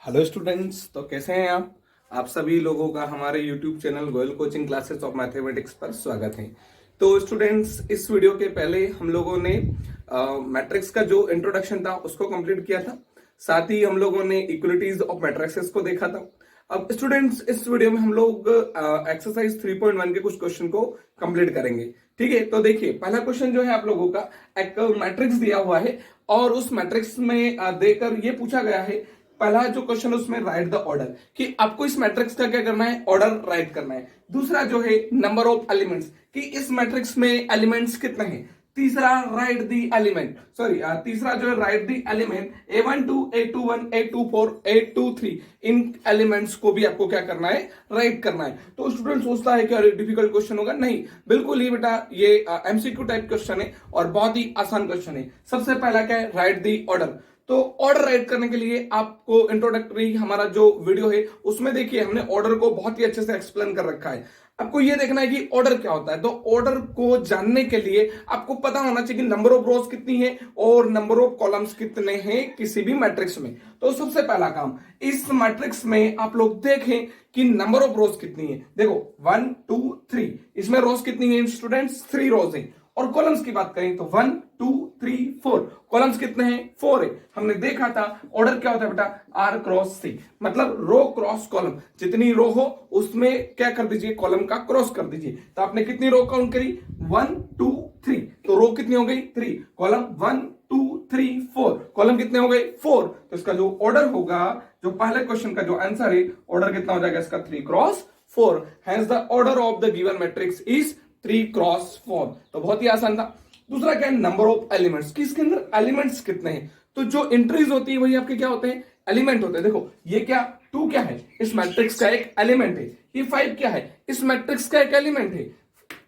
Hello students, तो कैसे हैं आप सभी लोगों का हमारे YouTube channel Goyal coaching classes of mathematics पर स्वागत है। तो स्टूडेंट्स, इस वीडियो के पहले हम लोगों ने मैट्रिक्स का जो इंट्रोडक्शन था उसको कंप्लीट किया था। साथ ही हम लोगों ने इक्वलिटीज ऑफ मैट्रिक्सेस को देखा था। अब स्टूडेंट्स, इस वीडियो में हम लोग एक्सरसाइज 3.1 के कुछ क्वेश्चन को कंप्लीट करेंगे। ठीक है, तो देखिए पहला क्वेश्चन जो है आप लोगों का एक मैट्रिक्स दिया हुआ है और उस मैट्रिक्स में देकर ये पूछा गया है। पहला जो क्वेश्चन उसमें राइट द ऑर्डर, कि आपको इस मैट्रिक्स का क्या करना है, ऑर्डर राइट करना है। दूसरा जो है नंबर ऑफ एलिमेंट्स, कि इस मैट्रिक्स में एलिमेंट्स कितने हैं। तीसरा राइट द एलिमेंट, तीसरा जो है right the element A12 A21 A24 A23, in elements को भी आपको क्या करना है, राइट करना है। तो स्टूडेंट सोचता है कि अरे डिफिकल्ट क्वेश्चन होगा, नहीं बिल्कुल ही बेटा, ये एमसीक्यू टाइप क्वेश्चन है और बहुत ही आसान क्वेश्चन है। सबसे पहला क्या है, राइट द ऑर्डर। तो ऑर्डर राइट करने के लिए आपको इंट्रोडक्टरी हमारा जो वीडियो है उसमें देखिए हमने ऑर्डर को बहुत ही अच्छे से एक्सप्लेन कर रखा है। आपको ये देखना है कि ऑर्डर क्या होता है। तो ऑर्डर को जानने के लिए आपको पता होना चाहिए कि नंबर ऑफ रोज कितनी है और नंबर ऑफ कॉलम्स कितने हैं किसी भी मैट्रिक्स में। तो सबसे पहला काम, इस मैट्रिक्स में आप लोग देखें कि नंबर ऑफ रोज कितनी है। देखो 1 2 3, इसमें रोज कितनी है स्टूडेंट्स, 3 रोज है। और कॉलम्स की बात करें तो 1 2 3 4, कॉलम्स कितने हैं, 4 है। हमने देखा था ऑर्डर क्या होता है बेटा, R क्रॉस C, मतलब रो क्रॉस कॉलम। जितनी रो हो उसमें क्या कर दीजिए, कॉलम का क्रॉस कर दीजिए। तो आपने कितनी रो काउंट करी, 1 2 3, तो रो कितनी हो गई, 3। कॉलम 1 2 3 4, कॉलम कितने हो गए, 4। तो इसका जो ऑर्डर होगा, जो पहले क्वेश्चन का जो आंसर है, ऑर्डर कितना हो जाएगा इसका, 3 cross 4। Hence the order of the given matrix is 3 cross 4। तो बहुत ही आसान था। दूसरा क्या है, नंबर ऑफ एलिमेंट्स, कि इसके अंदर एलिमेंट्स कितने हैं। तो जो एंट्रीज होती है वही आपके क्या होते हैं, एलिमेंट होते हैं। देखो ये क्या, 2 क्या है, इस मैट्रिक्स का एक एलिमेंट है। ये 5 क्या है, इस मैट्रिक्स का एक एलिमेंट है।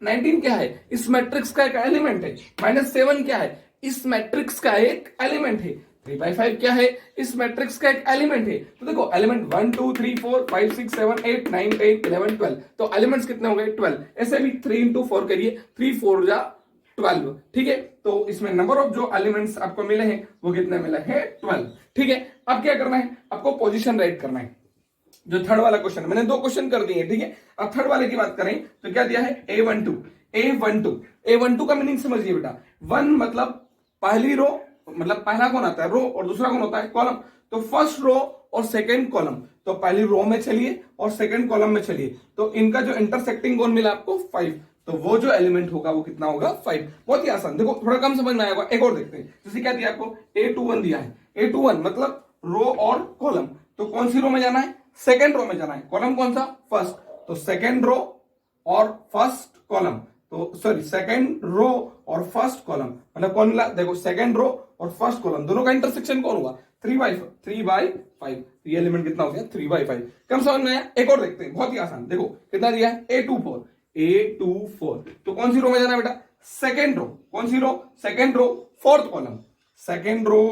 19 क्या है, इस मैट्रिक्स का एक एलिमेंट है। -7 क्या है, इस मैट्रिक्स का एक एलिमेंट है। 3/5 क्या है, इस मैट्रिक्स का एक एलिमेंट है। तो देखो एलिमेंट 1 2 3 4 5 6 7 8 9 10 11 12, तो एलिमेंट्स कितने हो गए, 12। ऐसे भी 3 into 4 करिए, 3 4 जा 12। ठीक है, तो इसमें नंबर ऑफ जो एलिमेंट्स आपको मिले हैं वो कितने मिले हैं, 12। ठीक है, अब क्या करना है, आपको पोजीशन राइट करना है। जो थर्ड वाला क्वेश्चन, मैंने 2 क्वेश्चन कर दिए। ठीक है, अब थर्ड वाले की बात करें तो क्या दिया है, A12 का मीनिंग समझिए बेटा। 1 मतलब पहली रो, मतलब पहला कौन आता है, रो, और दूसरा कौन होता है, कॉलम। तो फर्स्ट रो और सेकंड कॉलम, तो पहली रो में चलिए और सेकंड कॉलम में चलिए, तो इनका जो इंटरसेक्टिंग कौन मिला आपको, 5। तो वो जो एलिमेंट होगा वो कितना होगा, 5। बहुत ही आसान। देखो थोड़ा कम समझ में आएगा, एक और देखते हैं। जैसे क्या दिया आपको, A21 दिया है। A21 मतलब रो और कॉलम, तो कौन सी रो में जाना है, सेकेंड रो में जाना है। कॉलम कौन सा, फर्स्ट, तो सेकेंड रो और फर्स्ट कॉलम, तो सॉरी सेकेंड रो और फर्स्ट कॉलम, मतलब कौन मिला, देखो सेकेंड रो और फर्स्ट कॉलम दोनों का इंटरसेक्शन कौन हुआ, 3/5। ये एलिमेंट कितना हो गया, 3/5। कम समझ में आया, एक और देखते हैं, बहुत ही आसान। देखो कितना दिया है, A24। तो कौन सी रो में जाना है बेटा, सेकेंड रो। कौन सी row, second row, fourth column. Second row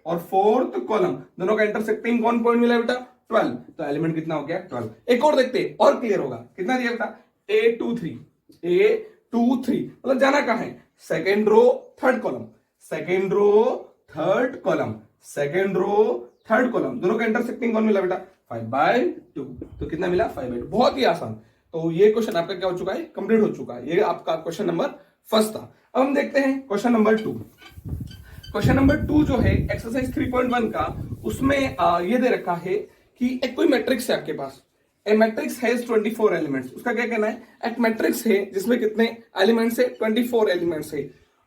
और फोर्थ कॉलम दोनों का इंटरसेक्टिंग कौन पॉइंट मिला बेटा, 12। तो एलिमेंट कितना हो गया, 12। एक और देखते हैं और क्लियर होगा, कितना दिया बेटा, A23, मतलब जाना कहां है, second row third column, second row third column, second row third column, दोनों का इंटरसेक्टिंग कौन मिला बेटा, 5/2। तो कितना मिला, 5/2। बहुत ही आसान। तो ये क्वेश्चन आपका क्या हो चुका है, कंप्लीट हो चुका है। ये आपका क्वेश्चन नंबर फर्स्ट था। अब हम देखते हैं क्वेश्चन नंबर 2। क्वेश्चन नंबर 2 जो है एक्सरसाइज 3.1 का, उसमें ये दे रखा है कि एक कोई मैट्रिक्स है आपके पास। ए मैट्रिक्स हैज 24 एलिमेंट्स। उसका क्या कहना है, एक मैट्रिक्स है जिसमें कितने एलिमेंट्स है, 24 एलिमेंट्स है।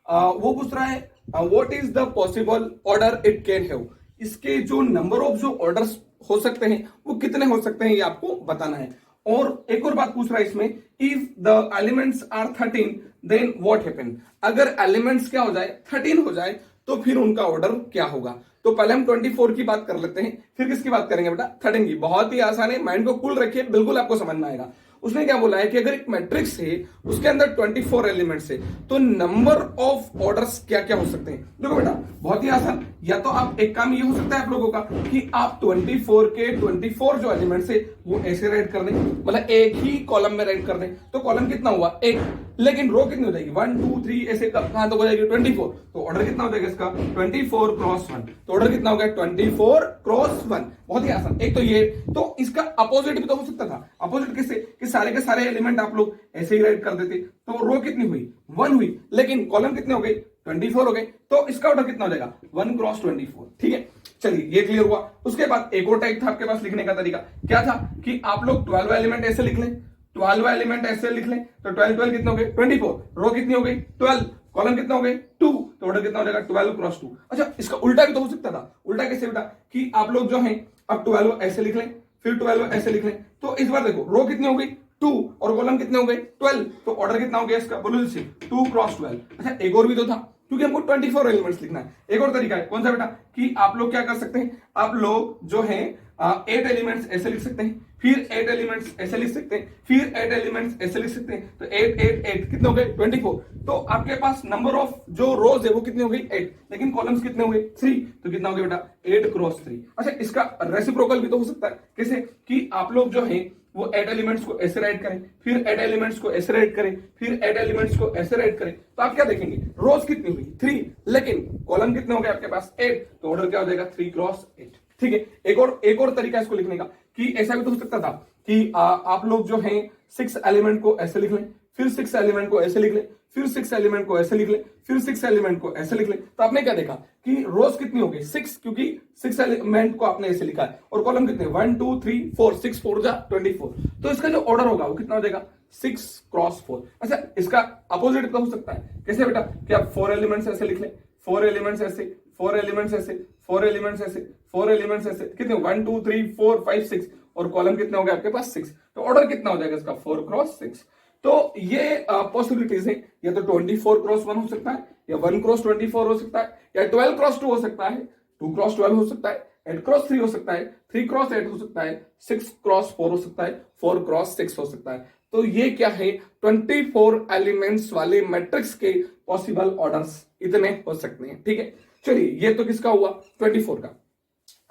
वो पूछ रहा है what is the possible order it can have. इसके जो नंबर ऑफ जो ऑर्डर्स हो सकते हैं वो कितने हो सकते हैं, ये आपको बताना है। और एक और बात पूछ रहा है इसमें, if the elements are 13 then what happen. अगर एलिमेंट्स क्या हो जाए, 13 हो जाए, तो फिर उनका ऑर्डर क्या होगा। तो पहले हम 24 की बात कर लेते हैं, फिर किसकी बात करेंगे बेटा, 13 की। बहुत ही आसान है, माइंड को कूल रखिए, बिल्कुल आपको समझ में आएगा। उसने क्या बोला है कि अगर एक मैट्रिक्स है उसके अंदर 24 एलिमेंट्स है, तो नंबर ऑफ ऑर्डर्स क्या क्या हो सकते हैं। देखो बेटा बहुत ही आसान, या तो आप एक काम ये हो सकता है आप लोगों का कि आप 24 के 24 जो एलिमेंट्स है वो ऐसे राइट कर दें, मतलब एक ही कॉलम में राइट कर दें। तो कॉलम कितना हुआ, एक। लेकिन रो कितनी हो जाएगी 1 2 3 ऐसे कहां तक हो जाएगी 24। तो ऑर्डर कितना हो जाएगा इसका 24 क्रॉस 1। तो ऑर्डर कितना हो गया 24 क्रॉस 1। बहुत ही आसान। एक तो ये, तो इसका अपोजिट भी तो हो सकता था। अपोजिट किससे कि सारे के सारे एलिमेंट आप लोग ऐसे ही राइट कर देते, तो रो कितनी हुई 1 हुई, लेकिन कॉलम कितने हो गए 24 हो गए। तो इसका ऑर्डर कितना हो जाएगा 1 क्रॉस 24। ठीक है, चलिए ये क्लियर हुआ। उसके बाद एक और टाइप था आपके पास लिखने का तरीका, क्या था कि आप लोग 12 एलिमेंट ऐसे लिख लें, 12 एलिमेंट ऐसे लिख लें। तो 12 कितने हो गए 24, रो कितनी हो गई 12, कॉलम कितना हो गए 2, तो ऑर्डर कितना हो जाएगा 12 क्रॉस 2। अच्छा, इसका उल्टा भी तो हो सकता था। उल्टा कैसे बेटा कि आप लोग जो है अब 12 ऐसे लिख लें, फिर 12 ऐसे लिख लें। तो इस बार देखो रो कितनी हो गई 2 और कॉलम कितने हो गए 12, तो ऑर्डर कितना हो गया इसका, बोलो जल्दी से 2 क्रॉस 12। अच्छा, एक और भी तो था, क्योंकि हमको 24 एलिमेंट्स लिखना है। एक और तरीका है, कौन सा बेटा कि आप लोग क्या कर सकते हैं, आप लोग जो है 8 एलिमेंट्स ऐसे लिख सकते हैं, फिर 8 एलिमेंट्स ऐसे लिख सकते हैं, फिर 8 एलिमेंट्स ऐसे लिख सकते हैं। तो 8 8 8 कितने हो गए 24। तो आपके पास नंबर ऑफ जो रोज है वो कितनी हो गई 8, लेकिन कॉलम्स कितने हो गए 3। तो कितना हो गया बेटा 8 क्रॉस 3। अच्छा, इसका रेसिप्रोकल भी तो हो सकता है। कैसे कि आप लोग जो है वो 8 एलिमेंट्स को ऐसे राइट करें, फिर 8 एलिमेंट्स को ऐसे राइट करें, फिर 8 एलिमेंट्स को ऐसे राइट करें। तो आप क्या देखेंगे रोज कितनी हुई 3, लेकिन कॉलम कितने हो गए आपके पास 8। तो ऑर्डर क्या हो जाएगा 3 क्रॉस 8। ठीक है, एक और तरीका इसको लिखने का कि ऐसा भी तो हो सकता था कि आप लोग जो है 6 एलिमेंट को ऐसे लिख लें, फिर 6 एलिमेंट को ऐसे लिख लें, फिर 6 एलिमेंट को ऐसे लिख लें, फिर 6 एलिमेंट को ऐसे लिख लें। तो आपने क्या देखा कि रोज कितनी हो गई 6, क्योंकि 6 एलिमेंट को आपने ऐसे लिखा है, और कॉलम कितने 1 2 3 4, 6 4 जा 24। तो इसका जो ऑर्डर होगा वो कितना हो जाएगा 6 क्रॉस 4। अच्छा, इसका अपोजिट तो हो सकता है। कैसे बेटा कि आप 4 एलिमेंट्स ऐसे लिख लें, 4 एलिमेंट्स ऐसे, 4 एलिमेंट्स ऐसे, 4 एलिमेंट्स ऐसे, 4 एलिमेंट्स ऐसे, कितने 1 2 3 4 5 6, और कॉलम कितने हो गए आपके पास 6। तो ऑर्डर कितना हो जाएगा इसका 4 क्रॉस 6। तो ये पॉसिबिलिटीज है, या तो 24 क्रॉस 1 हो सकता है, या 1 क्रॉस 24 हो सकता है, या 12 क्रॉस 2 हो सकता है, 2 क्रॉस 12 हो सकता है, 8 क्रॉस 3 हो सकता है, 3 क्रॉस 8 हो सकता है, 6 क्रॉस 4 हो सकता है, 4 क्रॉस 6 हो सकता है। तो ये क्या है 24 एलिमेंट्स वाले मैट्रिक्स के पॉसिबल ऑर्डर्स इतने हो सकते हैं। ठीक है, चलिए ये तो किसका हुआ 24 का।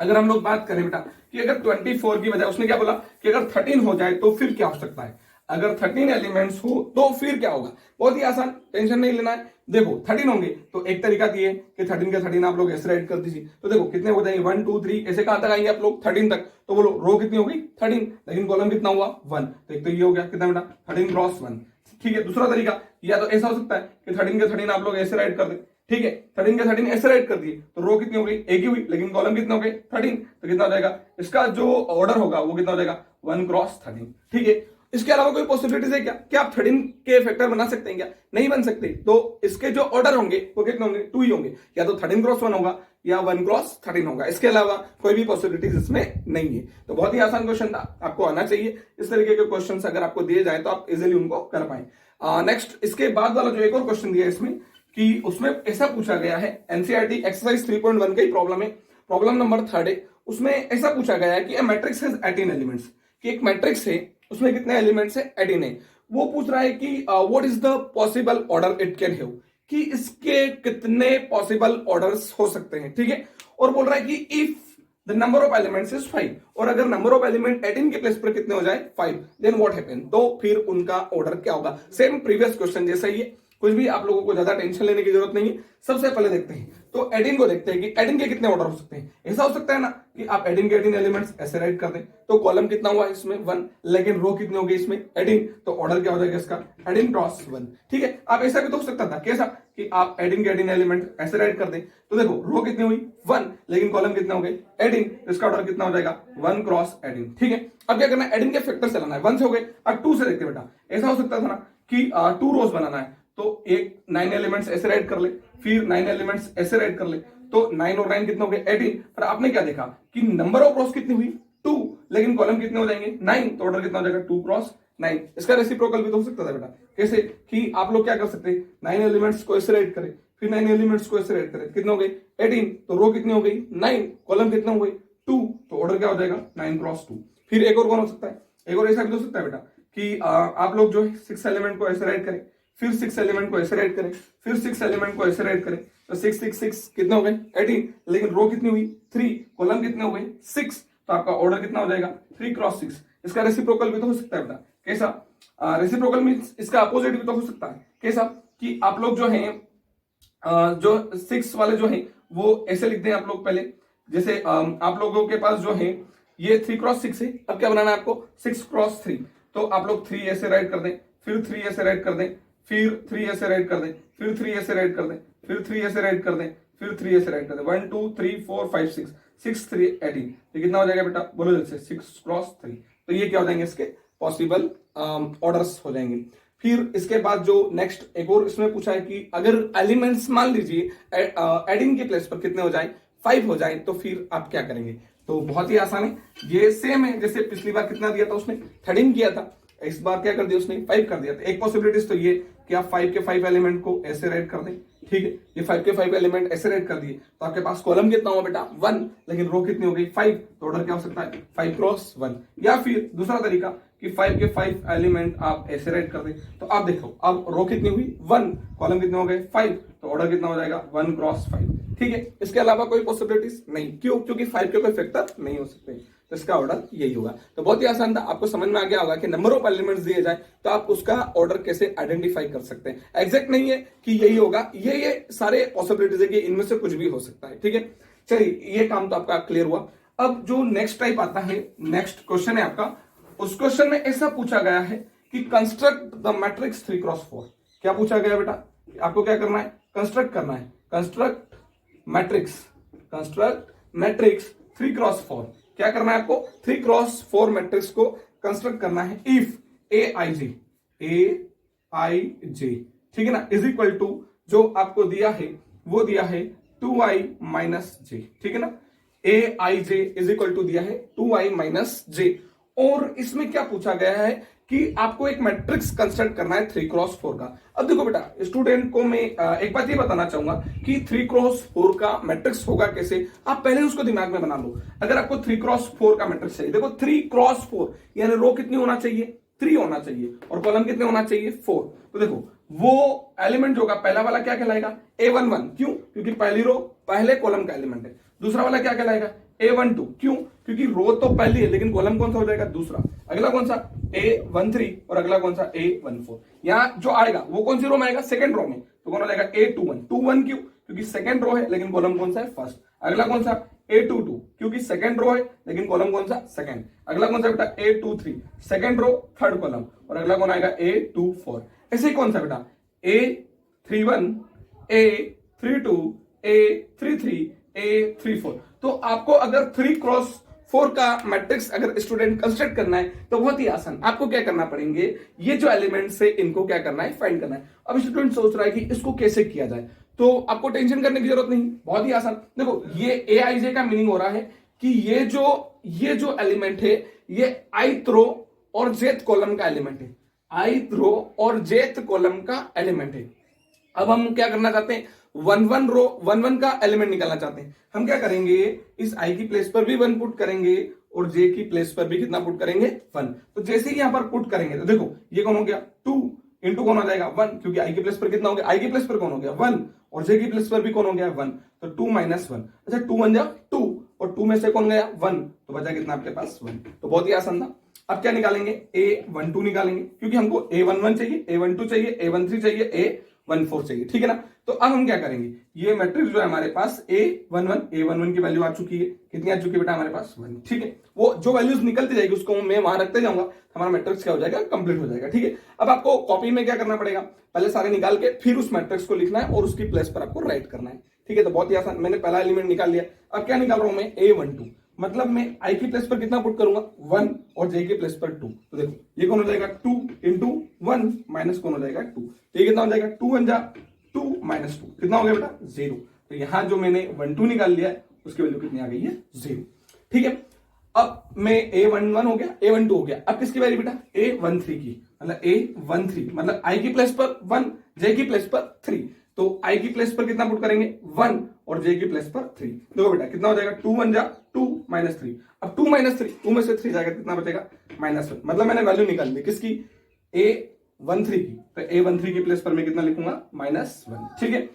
अगर हम लोग बात करें बेटा कि अगर 24 की बजाय उसने क्या बोला कि अगर 13 हो जाए तो फिर क्या हो सकता है, अगर 13 एलिमेंट्स हो तो फिर क्या होगा। बहुत ही आसान, टेंशन नहीं लेना है। देखो 13 होंगे तो एक तरीका दिए कि 13 के 13 आप लोग ऐसे राइट कर दीजिए। तो देखो कितने हो जाएंगे 1 2 3 ऐसे कहां तक आएंगे आप लोग 13 तक। तो बोलो रो कितनी हो गई 13, लेकिन कॉलम कितना हुआ 1। तो एक तो ये हो गया कितना बेटा 13 क्रॉस 1। ठीक है, दूसरा तरीका या तो ऐसा हो सकता है कि 13 के 13 आप लोग ऐसे राइट कर दे। ठीक है, 13 के 13 ऐसे राइट कर दिए तो रो कितनी हो गई एक ही हुई, लेकिन कॉलम कितना हो गए 13। तो कितना हो जाएगा इसका जो ऑर्डर होगा वो कितना हो जाएगा 1 क्रॉस 13। ठीक है, इसके अलावा कोई पॉसिबिलिटीज है क्या आप 13 के फैक्टर बना सकते हैं क्या, नहीं बन सकते। तो इसके जो ऑर्डर होंगे वो कितने होंगे 2 ही होंगे, या तो 13 क्रॉस 1 होगा या 1 क्रॉस 13 होगा। इसके अलावा कोई भी पॉसिबिलिटीज इसमें नहीं है। तो बहुत ही आसान क्वेश्चन था, आपको आना चाहिए। इस तरीके के क्वेश्चन अगर आपको दिए जाए तो आप इजिली उनको कर पाए। नेक्स्ट इसके बाद वाला जो एक और क्वेश्चन दिया है इसमें कि उसमें ऐसा पूछा गया है, एनसीईआरटी एक्सरसाइज 3.1 का ही प्रॉब्लम है, प्रॉब्लम नंबर 3 है। उसमें ऐसा पूछा गया है कि मैट्रिक्स हैज 18 एलिमेंट्स, कि एक मैट्रिक्स है उसमें कितने एलिमेंट्स है 18 है। वो पूछ रहा है कि what is the possible order it can have, कि इसके कितने पॉसिबल ऑर्डर्स हो सकते हैं। ठीक है, और बोल रहा है कि if the number of elements is 5, और अगर नंबर ऑफ एलिमेंट 18 के प्लेस पर कितने हो जाए 5, देन व्हाट हैपन, तो फिर उनका ऑर्डर क्या होगा। सेम प्रीवियस क्वेश्चन जैसा ही है, कुछ भी आप लोगों को ज्यादा टेंशन लेने की जरूरत नहीं है। सबसे पहले देखते हैं तो 18 को देखते हैं कि 18 के कितने ऑर्डर हो सकते हैं। ऐसा हो सकता है ना कि आप 18 के 18 एलिमेंट्स ऐसे राइट कर दें, तो कॉलम कितना हुआ इसमें 1, लेकिन रो कितनी होगी इसमें 18, तो ऑर्डर क्या हो जाएगा इसका 18 क्रॉस 1। ठीक है, आप ऐसा भी तो हो सकता था, कैसा कि आप 18 के 18 एलिमेंट ऐसे राइट कर दें। तो देखो रो कितनी हुई 1, लेकिन कॉलम कितना हो गए 18, तो इसका ऑर्डर कितना हो जाएगा 1 क्रॉस 18। ठीक है, अब क्या करना है 18 के फैक्टर से लाना है, 1 से हो गए। अब 2 से देखते बेटा, ऐसा हो सकता था ना कि 2 रोज बनाना है, तो एक 9 एलिमेंट्स ऐसे राइट कर ले, फिर 9 एलिमेंट्स ऐसे राइट कर ले, तो 9 और 9 कितने हो गए 18। पर आपने क्या देखा कि नंबर ऑफ रोज कितनी हुई 2, लेकिन कॉलम कितने हो जाएंगे 9, तो ऑर्डर कितना हो जाएगा 2 क्रॉस 9। इसका रेसिप्रोकल भी तो हो सकता था बेटा, कैसे कि आप लोग क्या कर सकते हैं 9 एलिमेंट्स को ऐसे राइट करें, फिर 9 एलिमेंट्स को ऐसे राइट करें, कितने हो गए 18, तो रो कितनी हो गई 9, कॉलम कितना हो गई 2, तो ऑर्डर क्या हो जाएगा 9 क्रॉस 2। फिर एक और कौन हो सकता है, एक और ऐसा भी हो सकता है बेटा कि आप लोग जो है 6 एलिमेंट को ऐसे राइट करें, फिर 6 एलिमेंट को ऐसे राइट करें, फिर 6 एलिमेंट को ऐसे राइट करें, तो 6 6 6 कितने हो गए 18, लेकिन रो कितनी हुई 3, कॉलम कितने हो गए 6, तो आपका ऑर्डर कितना हो जाएगा 3 क्रॉस 6। इसका रेसिप्रोकल भी तो हो सकता है बेटा, कैसा? रेसिप्रोकल मीन्स इसका अपोजिट भी तो हो सकता है। कैसा? कि आप लोग जो है जो 6 वाले जो है वो ऐसे लिखते हैं आप लोग पहले, जैसे आप लोगों के पास जो है ये 3x6 है। अब क्या बनाना है आपको? 6x3। तो आप लोग 3 ऐसे राइट कर दें, फिर 3 ऐसे राइट कर दें, फिर 3 ऐसे राइट कर दें, फिर 3 ऐसे राइट कर दें, फिर 3 ऐसे राइट कर दें, फिर 3 ऐसे राइट कर दें। 1 2 3 4 5 6 6 3 18। तो कितना हो जाएगा बेटा? बोलो जैसे 6x3। तो ये क्या हो जाएंगे? इसके पॉसिबल ऑर्डर्स हो जाएंगे। फिर इसके बाद जो नेक्स्ट एक और इसमें पूछा है कि अगर एलिमेंट्स मान लीजिए एडिंग के प्लेस पर कितने हो जाए? 5 हो जाए, तो फिर आप क्या करेंगे? तो बहुत ही आसान है, ये सेम है जैसे पिछली बार कितना दिया था उसने? 13 किया था। इस बार क्या कर दिया उसने? 5 कर दिया था। एक पॉसिबिलिटीज तो ये कि आप 5 के 5 एलिमेंट को ऐसे राइट कर दें। ठीक है, ये 5 के 5 एलिमेंट ऐसे राइट कर दिए तो आपके पास कॉलम कितना हुआ बेटा? 1, लेकिन रो कितनी हो गई? 5। तो ऑर्डर क्या हो सकता है? 5x1। या फिर दूसरा तरीका कि 5 के 5 एलिमेंट आप ऐसे राइट कर दें। तो आप देखो अब रो कितनी हुई? 1, कॉलम कितने हो गए? 5। तो ऑर्डर कितना हो जाएगा? 1x5। ठीक है, इसके अलावा कोई पॉसिबिलिटीज नहीं। क्यों? क्योंकि 5 के कोई फैक्टर नहीं हो सकते, तो इसका ऑर्डर यही होगा। तो बहुत ही आसान था, आपको समझ में आ गया होगा कि नंबर ऑफ एलिमेंट्स दिए जाए तो आप उसका ऑर्डर कैसे आइडेंटिफाई कर सकते हैं। एग्जैक्ट नहीं है कि यही होगा, ये सारे पॉसिबिलिटीज है कि इनमें से कुछ भी हो सकता है। ठीक है, चलिए ये काम तो आपका क्लियर हुआ। अब जो नेक्स्ट टाइप आता है, नेक्स्ट क्वेश्चन है आपका, उस क्वेश्चन में ऐसा पूछा गया है कि कंस्ट्रक्ट द मैट्रिक्स 3x4। क्या पूछा गया बेटा? आपको क्या करना है? कंस्ट्रक्ट करना है। Construct matrix 3x4। क्या करना है आपको? 3x4 मैट्रिक्स को कंस्ट्रक्ट करना है इफ aij, ठीक है ना, इज इक्वल टू जो आपको दिया है वो दिया है 2i माइनस j। ठीक है ना, aij इज इक्वल टू दिया है 2i माइनस j। और इसमें क्या पूछा गया है कि आपको एक मैट्रिक्स कंस्ट्रक्ट करना है 3x4 का। अब देखो बेटा, स्टूडेंट को मैं एक बात ये बताना चाहूंगा कि 3x4 का मैट्रिक्स होगा कैसे, आप पहले उसको दिमाग में बना लो। अगर आपको 3x4 का मैट्रिक्स चाहिए, देखो 3x4 यानी रो कितनी होना चाहिए? 3 होना चाहिए, और कॉलम कितने होना चाहिए? 4। तो देखो वो एलिमेंट जो होगा पहला वाला क्या कहलाएगा? A11। क्यों? क्योंकि पहली रो पहले कॉलम का एलिमेंट है। दूसरा वाला क्या कहलाएगा? A12। क्यों? क्योंकि रो तो पहली है लेकिन कॉलम कौन सा हो जाएगा? दूसरा। अगला कौन सा? A13। और अगला कौन सा? A14। यहां जो आएगा वो कौन सी रो में आएगा? सेकंड रो में। तो कौन हो जाएगा? A21। 21 क्यों? क्योंकि सेकंड रो है लेकिन कॉलम कौन सा है? फर्स्ट। अगला कौन सा? A22 क्योंकि सेकंड रो है लेकिन कॉलम कौन सा? सेकंड। अगला कौन सा बेटा? A23 second row third column. और अगला कौन आएगा? A24। ऐसे ही कौन सा बेटा? A31, A32, A33, A34। तो आपको अगर 3x4 का मैट्रिक्स अगर स्टूडेंट कंस्ट्रक्ट करना है तो बहुत ही आसान, आपको क्या करना पड़ेंगे? ये जो एलिमेंट्स है इनको क्या करना है? फाइंड करना है। अब स्टूडेंट सोच रहा है कि इसको कैसे किया जाए, तो आपको टेंशन करने की जरूरत नहीं, बहुत ही आसान। देखो ये aij का मीनिंग हो रहा है कि ये जो एलिमेंट है ये ith रो और jth कॉलम का एलिमेंट है। ith रो और jth कॉलम का एलिमेंट है। अब हम क्या करना चाहते हैं? 1 रो 1 का एलिमेंट निकालना चाहते हैं। हम क्या करेंगे? इस i की प्लेस पर भी 1 पुट करेंगे और j की प्लेस पर भी कितना पुट करेंगे? 1। तो जैसे ही यहां पर पुट करेंगे तो देखो ये कौन हो गया? 2 इंटू कौन हो जाएगा? 1, क्योंकि i की प्लेस पर कितना हो गया? i की प्लेस पर कौन हो गया? 1, और j की प्लेस पर भी कौन हो गया? 1। तो 2 माइनस 1। अच्छा 2 1 जा 2, और 2 में से कौन गया? 1। तो बचा कितना आपके पास? 1। तो बहुत ही आसान था। अब क्या निकालेंगे? A12 निकालेंगे, क्योंकि हमको A11 चाहिए, A12 चाहिए, A13 चाहिए, A14 चाहिए। ठीक है ना। तो अब हम क्या करेंगे? ये मैट्रिक्स जो है हमारे पास A11 की वैल्यू आ चुकी है। कितनी आ चुकी है बेटा? हमारे पास 1। ठीक है, वो जो वैल्यूज निकलती जाएगी उसको मैं वहां रखते जाऊंगा, हमारा मैट्रिक्स क्या हो जाएगा? कंप्लीट हो जाएगा। ठीक है, अब आपको कॉपी में क्या करना पड़ेगा? पहले सारे निकाल के फिर उस मैट्रिक्स को लिखना है और उसकी प्लेस पर आपको राइट करना है। ठीक है, तो बहुत ही आसान। मैंने पहला एलिमेंट निकाल लिया। अब क्या निकाल रहा हूं मैं? A12। मतलब मैं i की प्लेस पर कितना पुट करूंगा? 1, और j की प्लेस पर 2। तो देखो ये कौन हो जाएगा? 2 इंटू 1 माइनस कौन हो जाएगा? 2। तो ये कितना हो जाएगा? 2 1 जा 2 माइनस 2, कितना हो गया बेटा? 0। तो यहां जो मैंने 1 2 निकाल लिया है उसकी वैल्यू कितनी आ गई है? 0। ठीक है, अब मैं A11 हो गया, A12 हो गया। अब किसकी वैल्यू बेटा? A13 की। मतलब A13 मतलब i की प्लेस पर 1, j की प्लेस पर 3। तो i की प्लेस पर कितना पुट करेंगे? 1, और j की प्लेस पर 3। देखो बेटा कितना हो जाएगा? 2 1 जा 2 माइनस 3। अब 2 माइनस 3, 2 में से 3 जाएगा, कितना बचेगा? -1। मतलब मैंने वैल्यू निकाल ली किसकी? A13 की। तो A13 की प्लेस पर मैं कितना लिखूंगा? -1। ठीक है,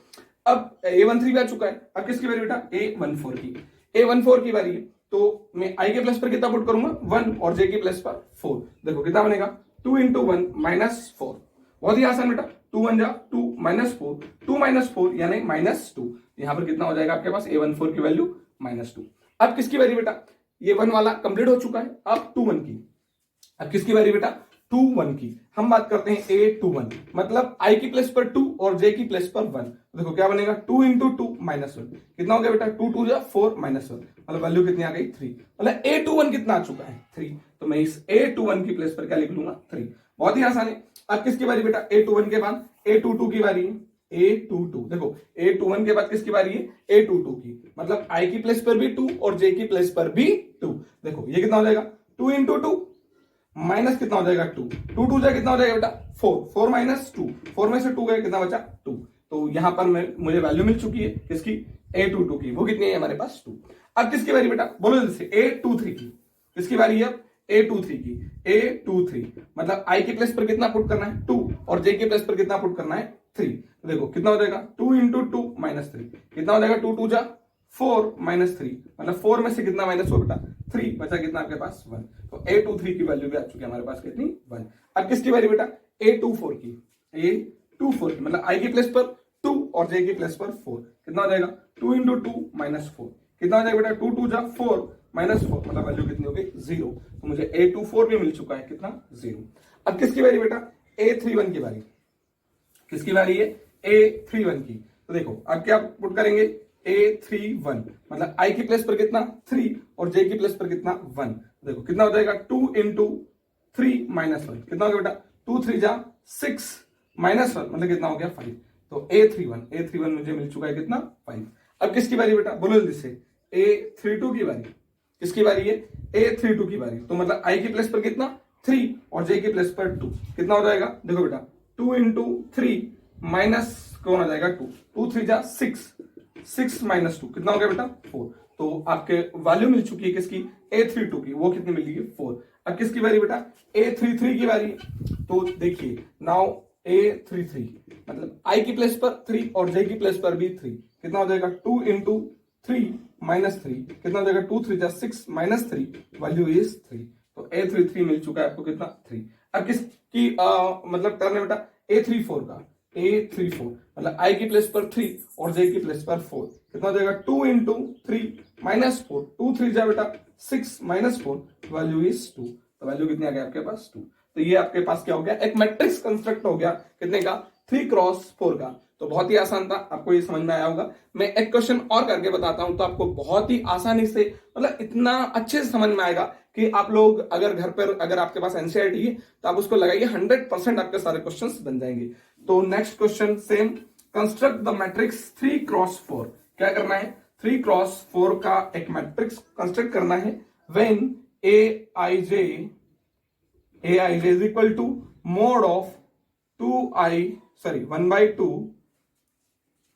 अब A13 भी आ चुका है। अब किसकी वैल्यू बेटा? A14 की। A14 की वैल्यू, तो मैं i के प्लेस पर कितना पुट करूंगा? 1, और j की प्लेस पर 4। देखो कितना बनेगा? 2 इंटू 1 -4। बहुत ही आसान बेटा, 2 1 जा 2 -4, 2 -4 यानी -2। यहां पर कितना हो जाएगा आपके पास A14 की वैल्यू -2। अब किसकी बारी बेटा, ये 1 वाला कंप्लीट हो चुका है, अब 2 1 की। अब किसकी बारी बेटा, 2 1 की। हम बात करते हैं A21, मतलब I की प्लेस पर 2 और J की प्लेस पर 1। देखो क्या बनेगा, 2 इंटू 2 -1। कितना हो गया बेटा, 2 2 जा 4 -1, मतलब वैल्यू कितनी आ गई 3। मतलब A21 कितना आ चुका है 3। तो मैं इस A21 की प्लेस पर क्या लिख लूंगा 3। बहुत ही आसान है। अब किसकी बारी बेटा, A21 के बाद A22 की बारी है। A22 देखो, A21 के बाद किसकी बारी है, A22 की। मतलब I की प्लेस पर भी 2 और J की प्लेस पर भी 2। देखो ये कितना हो जाएगा, 2 इंटू 2 माइनस कितना हो जाएगा 2, 2 2 जा कितना हो जाएगा बेटा 4, 4 -2, 4 में से 2 गए कितना बचा 2। तो यहां पर मुझे वैल्यू मिल चुकी है किसकी, A22 की। वो कितनी है हमारे पास 2। अब किसकी बारी बेटा, बोलो जल्दी से, A23 की। किसकी बारी है अब, A23 की। A23 मतलब I की प्लेस पर कितना पुट करना है 2 और J की प्लेस पर कितना पुट करना है 3। तो देखो कितना हो जाएगा, 2 इंटू 2 -3। कितना हो जाएगा, 2 2 जा 4 -3, मतलब 4 में से कितना माइनस हो बेटा 3, बचा कितना आपके पास 1। तो A23 की वैल्यू भी आ चुकी है हमारे पास कितनी 1। अब किसकी बारी बेटा, A24 की। A24 की मतलब I की प्लेस पर 2 और J की प्लेस पर 4। कितना हो जाएगा, 2 इंटू 2 -4। कितना हो जाएगा बेटा, 2 2 जा 4 -4, मतलब वैल्यू कितनी हो गई 0। तो मुझे A24 भी मिल चुका है कितना 0। अब किसकी बारी बेटा, A31 की बारी। किसकी बारी है, A31 की। तो देखो अब क्या पुट करेंगे, A31 मतलब I की प्लेस पर कितना 3 और J की प्लेस पर कितना 1। देखो कितना हो जाएगा, 2 इंटू 3 -1। कितना हो गया बेटा, 2 3 जा 6 -1, मतलब कितना हो गया 5। तो A31 मुझे मिल चुका है कितना 5। अब किसकी बारी बेटा, बोलो जल्दी से, A32 की बारी। किसकी बारी है, A32 की बारी। तो मतलब I की प्लेस पर कितना 3 और J की प्लेस पर 2। कितना हो जाएगा, देखो बेटा 2 इंटू 3 माइनस कौन आ जाएगा 2, 2 3 जा 6, 6 -2 कितना हो गया बेटा 4। तो आपके वैल्यू मिल चुकी है किसकी, A32 की। वो कितनी मिल रही है 4। अब किसकी बारी बेटा, A33 की बारी। तो देखिए नाउ A33 मतलब I की प्लेस पर 3 और J की प्लेस पर भी 3। कितना हो जाएगा, 2 इंटू 3 -3। कितना हो जाएगा, 2 3 जा 6 -3, वैल्यू इज 3। तो A33 मिल चुका है आपको कितना 3। अब किसकी मतलब टर्न है बेटा, A34 का। A34 मतलब I की प्लेस पर 3 और J की प्लेस पर 4। कितना हो जाएगा, 2 इंटू 3 -4, 2 3 जा बेटा 6 -4, वैल्यू इज 2। तो वैल्यू कितनी आ गई आपके पास 2। तो ये आपके पास क्या हो गया, एक मैट्रिक्स कंस्ट्रक्ट हो गया कितने का 3x4 का। तो बहुत ही आसान था, आपको ये समझ में आया होगा। मैं एक क्वेश्चन और करके बताता हूं तो आपको बहुत ही आसानी से, मतलब इतना अच्छे से समझ में आएगा कि आप लोग अगर घर पर, अगर आपके पास एनसीईआरटी है तो आप उसको लगाइए, 100% आपके सारे क्वेश्चंस बन जाएंगे। तो next question same, construct the matrix 3x4। क्या करना है, 3x4 का एक मैट्रिक्स कंस्ट्रक्ट करना है when aij is equal to mod of 1/2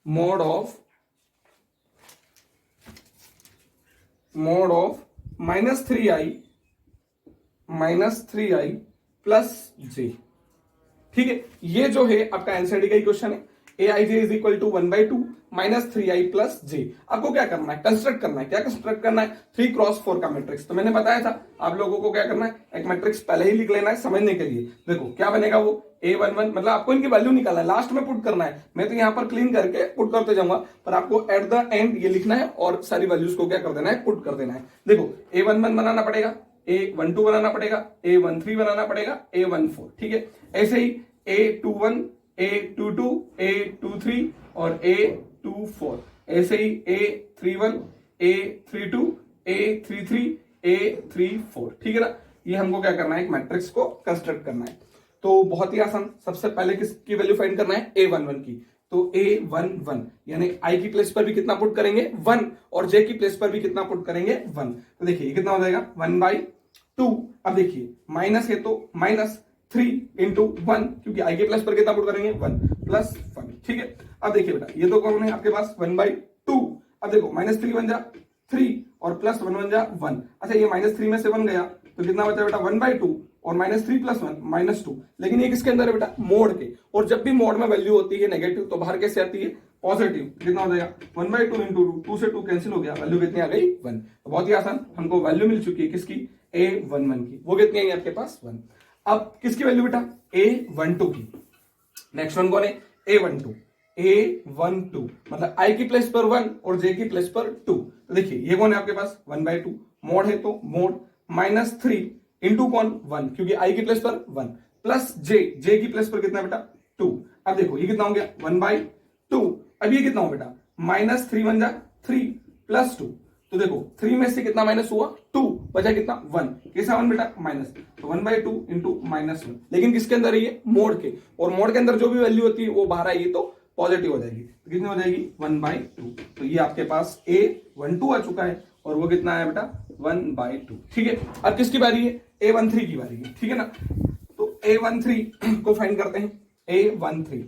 mod of -3i plus j। ठीक है, ये जो है आपका एनसीईआरटी का ही क्वेश्चन है। aij is equal to 1/2 -3i plus j। आपको क्या करना है, कंस्ट्रक्ट करना है। क्या कंस्ट्रक्ट करना है, 3x4 का मैट्रिक्स। तो मैंने बताया था आप लोगों को क्या करना है, एक मैट्रिक्स पहले ही लिख लेना है समझने के लिए। देखो क्या बनेगा वो, A11 मतलब आपको इनकी वैल्यू निकालना है, लास्ट में पुट करना है। मैं तो यहां पर क्लीन करके पुट करते जाऊंगा, पर आपको एट द एंड ये लिखना है और सारी वैल्यूज को क्या कर देना है, पुट कर देना है। देखो A11 बनाना पड़ेगा, A12 बनाना पड़ेगा, A13 बनाना पड़ेगा, A14। ठीक है, ऐसे ही A21, A22, A23 और A24। ऐसे ही A31, A32, A33, A34। ठीक है ना, ये हमको क्या करना है, एक मैट्रिक्स को कंस्ट्रक्ट करना है। तो बहुत ही आसान, सबसे पहले किसकी वैल्यू फाइंड करना है, A11 की। तो A11 यानी I की प्लेस पर भी कितना पुट करेंगे 1 और J की प्लेस पर भी कितना पुट करेंगे 1। तो देखिए कितना हो जाएगा 1/2। अब देखिए माइनस है तो -3 इंटू 1, क्योंकि I के प्लेस पर कितना पुट करेंगे 1 प्लस 1। ठीक है, अब देखिए बेटा ये तो कौन है आपके पास 1/2। अब देखो -3 बन जा 3 और प्लस 1 बन जा 1। अच्छा ये -3 में से 1 गया तो कितना बचा बेटा 1/2 और -3 + 1 -2। लेकिन ये किसके अंदर है बेटा, मोड के। और जब भी मोड में वैल्यू होती है नेगेटिव तो बाहर कैसे आती है, पॉजिटिव। कितना हो जाएगा 1/2 इंटू 2 से 2 कैंसिल हो गया, वैल्यू कितनी आ गई 1। तो बहुत ही आसान, हमको वैल्यू मिल चुकी है किसकी, A11 की। वो कितनी आई आपके पास 1। अब किसकी वैल्यू बेटा, A12 की। नेक्स्ट वन कौन है, A12, A12 मतलब I की प्लेस पर 1 और J की प्लेस पर 2। तो देखिए ये कौन है आपके पास 1/2, मोड है तो मोड -3 इंटू कौन 1, क्योंकि I की प्लेस पर 1 प्लस J की प्लेस पर कितना बेटा 2। अब देखो ये कितना हो गया 1/2। अब ये कितना हो बेटा -3 1 जा 3 प्लस 2। तो देखो 3 में से कितना माइनस हुआ 2, बचा कितना 1, कैसा 1 बेटा माइनस, तो 1/2 इंटू -1। लेकिन किसके अंदर है ये, मोड के, और मोड के अंदर जो भी वैल्यू होती है वो बाहर आएगी तो पॉजिटिव हो जाएगी। तो कितनी हो जाएगी 1/2। तो ये आपके पास A12 आ चुका है और वो कितना है बेटा 1/2। ठीक है, अब किसकी बारी है, A13 की बारी है। ठीक है ना, तो A13 को फाइंड करते हैं। A13